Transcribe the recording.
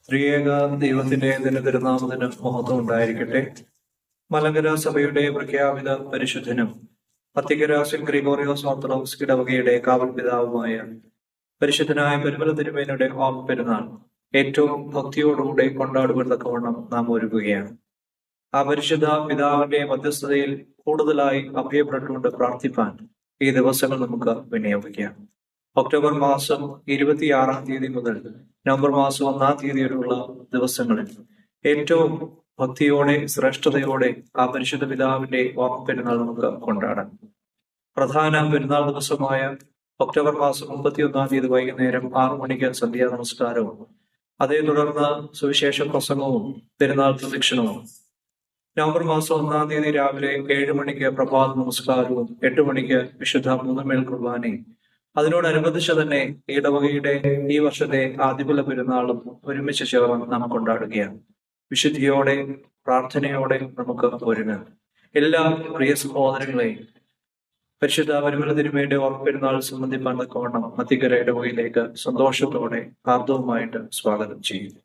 ത്രിയേക ദൈവത്തിന്റെ തിരുനാമത്തിന് മഹത്വം ഉണ്ടായിരിക്കട്ടെ. മലങ്കര സഭയുടെ പ്രഖ്യാപിത പരിശുദ്ധനും അത്തിക്കര സെന്റ് ഗ്രിഗോറിയോസ് ഓർത്തഡോക്സ് ഇടവകയുടെ കാവൽ പിതാവുമായ പരിശുദ്ധനായ പരിമല തിരുമേനിയുടെ ഓർമ്മ പെരുന്നാൾ ഏറ്റവും ഭക്തിയോടുകൂടെ കൊണ്ടാടുവതക്കവണ്ണം നാം ഒരുക്കുകയാണ്. ആ പരിശുദ്ധ പിതാവിന്റെ മധ്യസ്ഥതയിൽ കൂടുതലായി അഭയപ്പെട്ടുകൊണ്ട് പ്രാർത്ഥിപ്പാൻ ഈ ദിവസങ്ങൾ നമുക്ക് വിനിയോഗിക്കാം. ഒക്ടോബർ മാസം 26 മുതൽ നവംബർ മാസം 1 വരെയുള്ള ദിവസങ്ങളിൽ ഏറ്റവും ഭക്തിയോടെ ശ്രേഷ്ഠതയോടെ ആ പരിശുദ്ധ പിതാവിന്റെ ഓർമ്മ പെരുന്നാൾ നമുക്ക് കൊണ്ടാടാം. പ്രധാന പെരുന്നാൾ ദിവസമായ ഒക്ടോബർ മാസം 31 വൈകുന്നേരം 6 മണിക്ക് സന്ധ്യാ നമസ്കാരവും അതേ തുടർന്ന് സുവിശേഷ പ്രസംഗവും പെരുന്നാൾ പ്രദക്ഷിണവും, നവംബർ മാസം 1 രാവിലെ 7 മണിക്ക് പ്രഭാത നമസ്കാരവും 8 മണിക്ക് വിശുദ്ധ മൂന്നമേൽ കുർബാനയും, അതിനോടനുബന്ധിച്ച് തന്നെ ഇടവകയുടെ ഈ വർഷത്തെ ആദ്യകുല പെരുന്നാളും ഒരുമിച്ച് ചേർന്ന് നാം കൊണ്ടാടുകയാണ്. വിശുദ്ധിയോടെ പ്രാർത്ഥനയോടെ നമുക്ക് ഒരുങ്ങാം. എല്ലാ പ്രിയ സഹോദരങ്ങളെയും പരിശുദ്ധ പരിമല തിരുമേനിയുടെ ഓർമ്മ പെരുന്നാൾ സംബന്ധിപ്പാൻ തക്കവണ്ണം അത്തിക്കര ഇടവകയിലേക്ക് സന്തോഷത്തോടെ ഹാർദവുമായിട്ട് സ്വാഗതം ചെയ്യുന്നു.